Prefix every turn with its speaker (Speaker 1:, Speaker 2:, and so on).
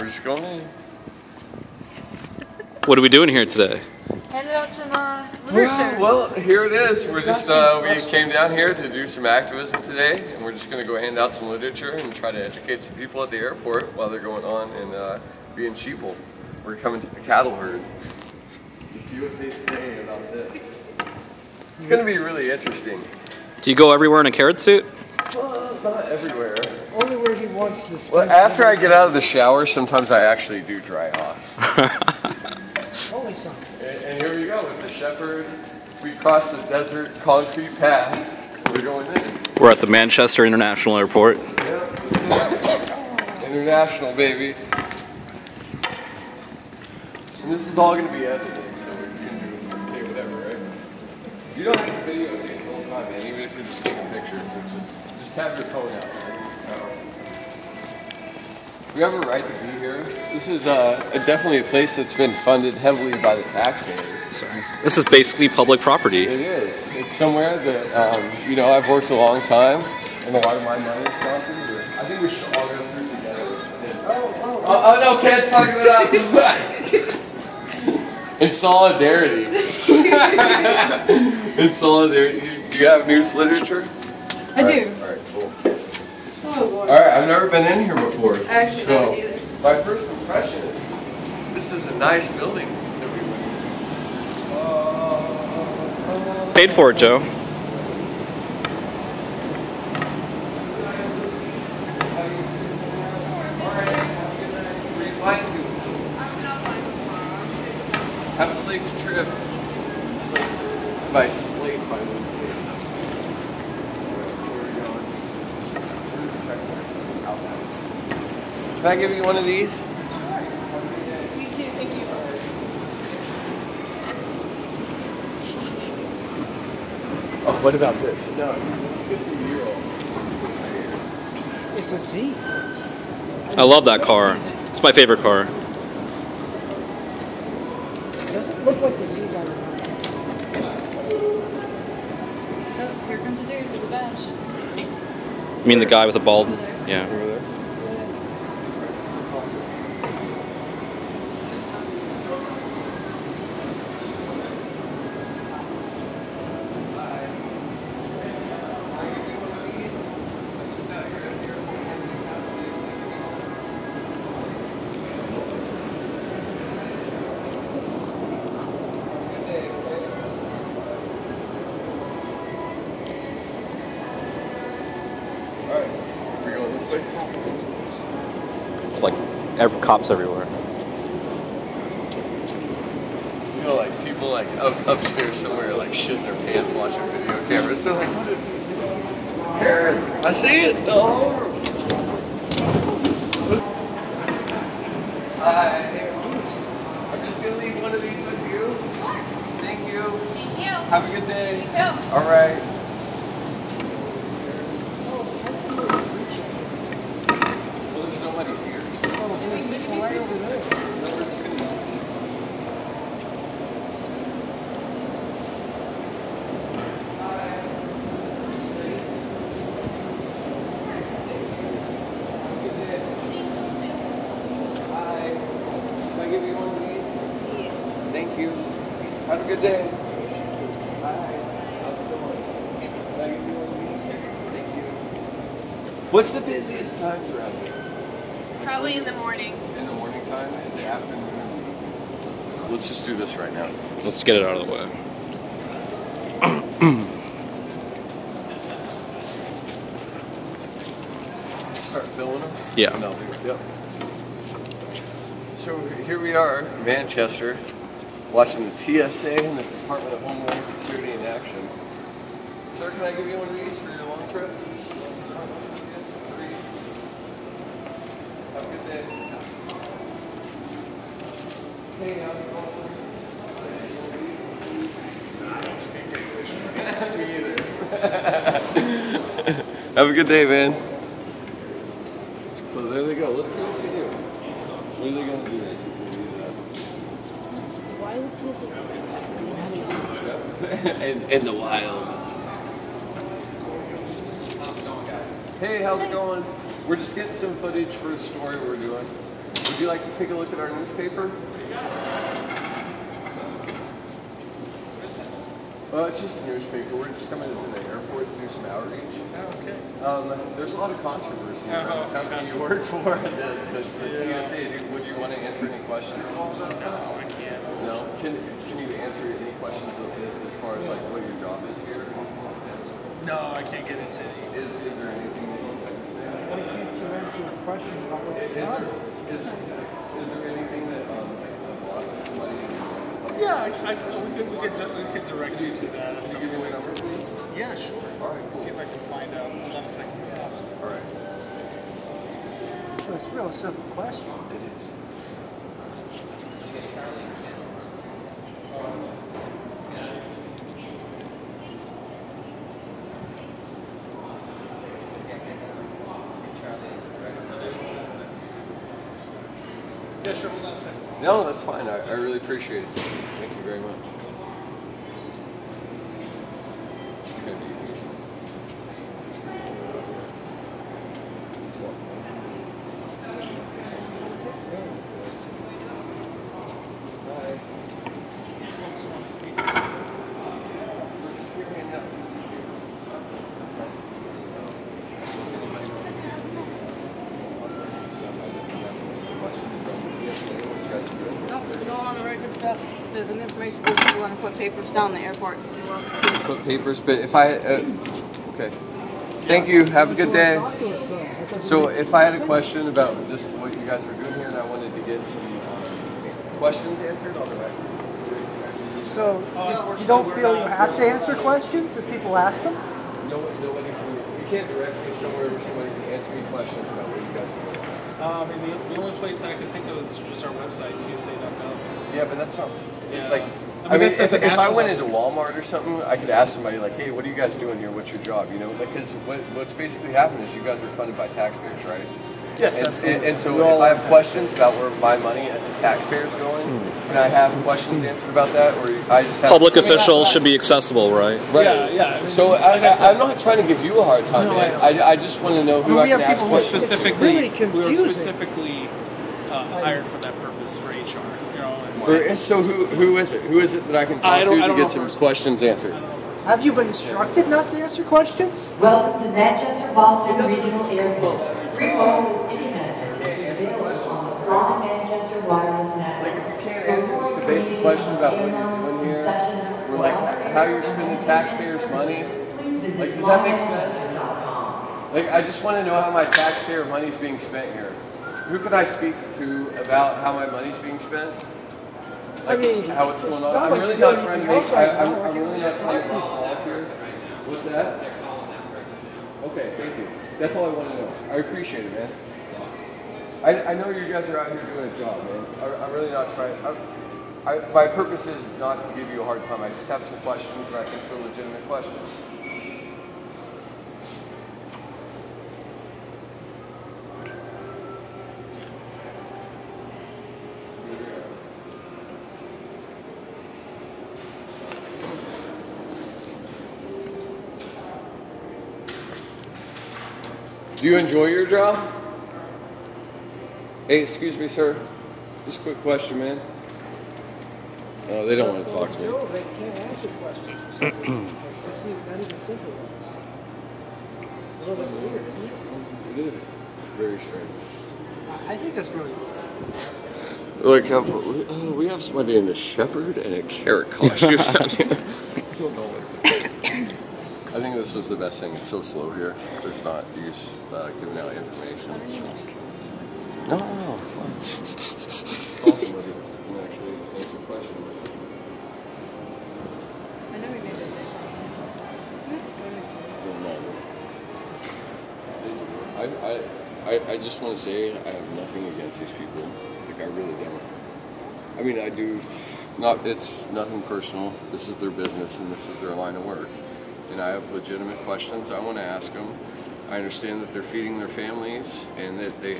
Speaker 1: We're just going in.
Speaker 2: What are we doing here today?
Speaker 3: Handed out some literature.
Speaker 1: Well, here it is. We're just we came down here to do some activism today, and we're just going to go hand out some literature and try to educate some people at the airport while they're going on and being sheeple. We're coming to the cattle herd to see what they say about this. It's going to be really interesting.
Speaker 2: Do you go everywhere in a carrot suit?
Speaker 1: Well, not everywhere.
Speaker 4: Only where he wants to spend.
Speaker 1: Well, after I get out of the shower, sometimes I actually do dry off.
Speaker 4: Only some.
Speaker 1: And here we go with the shepherd. We crossed the desert concrete path. We're going in.
Speaker 2: We're at the Manchester International Airport.
Speaker 1: Yep. International, baby. And this is all going to be edited, so we can do say whatever, right? You don't have to videotape the whole time, man. Even if you're just taking pictures, so just have your phone out. Right? We have a right to be here. This is definitely a place that's been funded heavily by the taxpayers.
Speaker 2: Sorry. This is basically public property.
Speaker 1: It is. It's somewhere that, you know, I've worked a long time, and a lot of my money has gone through. I think we should all go through together. Oh no, can't talk about it. In solidarity. In solidarity. Do you have news literature?
Speaker 3: I do.
Speaker 1: Alright, cool.
Speaker 3: Oh, boy.
Speaker 1: Alright, I've never been in here before.
Speaker 3: Actually,
Speaker 1: so,
Speaker 3: I haven't either.
Speaker 1: my first impression is this is a nice building that we went.
Speaker 2: Paid for it, Joe.
Speaker 1: Have a safe trip. By slate, by Can I give you one of these?
Speaker 3: You too, thank you.
Speaker 1: Oh, what about this? No, let's get some B-roll.
Speaker 4: It's a Z.
Speaker 2: I love that car. It's my favorite car.
Speaker 4: It doesn't look like the Z's on the car.
Speaker 3: Oh, here comes the dude with the badge.
Speaker 2: You mean the guy with the bald? Yeah.
Speaker 1: Over there.
Speaker 2: It's like cops everywhere.
Speaker 1: You know, like people like upstairs somewhere, like shitting their pants watching video cameras. They're like, what is Paris? I see it all over. Hi. I'm just gonna leave one of these with you. Thank you.
Speaker 3: Thank you.
Speaker 1: Have a good day.
Speaker 3: You too.
Speaker 1: All right. Well, there's nobody here.
Speaker 4: Right over there.
Speaker 1: No, we're just gonna sit here. Hi. Can I give you one of these? Thank you. Have a good day. Hi. How's it going? Can I give you one of these? Thank you. What's the busiest times around here?
Speaker 3: Probably in the morning.
Speaker 1: In the morning time? Is it afternoon? Let's just do this right now.
Speaker 2: Let's get it out of the way.
Speaker 1: Start filling them?
Speaker 2: Yeah.
Speaker 1: And I'll do it. Yep. So here we are, in Manchester, watching the TSA and the Department of Homeland Security in action. Sir, can I give you one of these for your long trip? Have a good day. Hey, how's it going, sir? Me either. Have a good day, man. So there they go. Let's see what they do. What are they going to do?
Speaker 4: Why would TSA?
Speaker 1: In the wild. Hey, how's it going? We're just getting some footage for a story we're doing. We're Would you like to take a look at our newspaper? Well, it's just a newspaper. We're just coming into the airport to do some outreach.
Speaker 5: Oh, okay.
Speaker 1: There's a lot of controversy around the company you work for, the TSA. Would you want to answer any questions at all about that?
Speaker 5: No, I can't.
Speaker 1: No? Can you answer any questions as far as like what your job is here?
Speaker 5: No, I can't get into any.
Speaker 1: Is there anything that you understand?
Speaker 4: Why can't you answer a question about what you've done?
Speaker 1: Is there anything that blocks somebody?
Speaker 5: Yeah, we could direct you to that.
Speaker 1: Can you give me the number, please?
Speaker 5: Yeah, sure.
Speaker 1: All right, cool.
Speaker 5: See if I can find out. Hold on a second. Awesome.
Speaker 1: All right.
Speaker 4: So it's a real simple question.
Speaker 1: It is.
Speaker 5: Yeah, sure. Hold on a second.
Speaker 1: No, that's fine. I really appreciate it. Thank you very much. It's going to be easy. Bye.
Speaker 5: These folks want to speak.
Speaker 1: We're just here hanging out.
Speaker 6: No on the record stuff. There's an information book if you want to put papers down the airport.
Speaker 1: Put papers, but if I, okay. Thank you. Have a good day.
Speaker 4: Talk to us, though.
Speaker 1: So if I had a question about just what you guys were doing here and I wanted to get some questions answered, I'll go ahead.
Speaker 4: So you don't feel you have to answer questions if people ask them?
Speaker 1: Nobody can, you can't direct me somewhere where somebody can answer me questions about what you guys are doing.
Speaker 5: I mean, the only place that I could think of is just our website, tsa.gov.
Speaker 1: Yeah, but that's not,
Speaker 5: Yeah.
Speaker 1: like,
Speaker 5: I
Speaker 1: I
Speaker 5: mean,
Speaker 1: mean,
Speaker 5: that's like
Speaker 1: if
Speaker 5: the
Speaker 1: I
Speaker 5: national
Speaker 1: went
Speaker 5: level.
Speaker 1: into Walmart or something, I could ask somebody like, hey, what are you guys doing here? What's your job? You know, because what's basically happening is you guys are funded by taxpayers, right?
Speaker 5: Yes,
Speaker 1: And,
Speaker 5: absolutely.
Speaker 1: and so
Speaker 5: We all
Speaker 1: if I have
Speaker 5: have
Speaker 1: questions about where my money as a taxpayer is going, can I have questions answered about that, or I just have
Speaker 2: Public officials should be accessible, right?
Speaker 1: Right.
Speaker 5: Yeah, yeah.
Speaker 1: So I'm not trying to give you a hard time,
Speaker 4: No,
Speaker 1: man.
Speaker 4: I
Speaker 1: I just want to know who
Speaker 4: I mean,
Speaker 1: I
Speaker 4: we
Speaker 1: can
Speaker 4: have
Speaker 1: ask
Speaker 4: people who
Speaker 1: questions.
Speaker 4: It's
Speaker 5: Specifically,
Speaker 4: really
Speaker 5: we were
Speaker 4: confusing.
Speaker 5: specifically hired for that purpose for HR. You know, and
Speaker 1: So who is it? Who is it that I can
Speaker 5: I
Speaker 1: talk
Speaker 5: don't-
Speaker 1: to
Speaker 5: I
Speaker 1: to
Speaker 5: don't
Speaker 1: get
Speaker 5: know
Speaker 1: some
Speaker 5: first.
Speaker 1: questions answered?
Speaker 4: Have you been instructed not to answer questions?
Speaker 7: Welcome to Manchester Boston Regional Airport. Free wireless internet service is available on the Fly Manchester Wireless Network.
Speaker 1: Like if you can't answer just a basic question about what you're doing here, or like how you're spending taxpayers' money, like does that make sense? Like I just want to know how my taxpayer money is being spent here. Who can I speak to about how my money's being spent? Like
Speaker 4: I mean,
Speaker 1: how it's
Speaker 4: it's
Speaker 1: going on.
Speaker 4: not
Speaker 1: I'm
Speaker 4: like
Speaker 1: really
Speaker 4: you're
Speaker 1: not trying to
Speaker 4: doing
Speaker 1: make.
Speaker 4: anything else right now.
Speaker 1: I'm really not trying to make
Speaker 4: Talk to
Speaker 1: calls here. What's that? Okay, thank you. That's all I want to know. I appreciate it, man. I know you guys are out here doing a job, man. I'm really not trying. My purpose is not to give you a hard time. I just have some questions and I think they're legitimate questions. Do you enjoy your job? Hey, excuse me, sir. Just a quick question, man. Oh, they don't want to talk to me.
Speaker 4: No, they can't answer questions for some reason. Like, this is not even simple ones. It's a little bit weird, isn't it?
Speaker 1: It is. Very strange.
Speaker 4: I think that's really weird.
Speaker 1: Look, we have somebody in a shepherd and a carrot costume down here. I don't know what to do. I think this was the best thing. It's so slow here. There's not use giving out information. No, it's fine. Call somebody and actually answer questions.
Speaker 6: I know we made it. That's good.
Speaker 1: I just want to say I have nothing against these people. Like I really don't. I mean I do. It's nothing personal. This is their business and this is their line of work. And I have legitimate questions I want to ask them. I understand that they're feeding their families and that they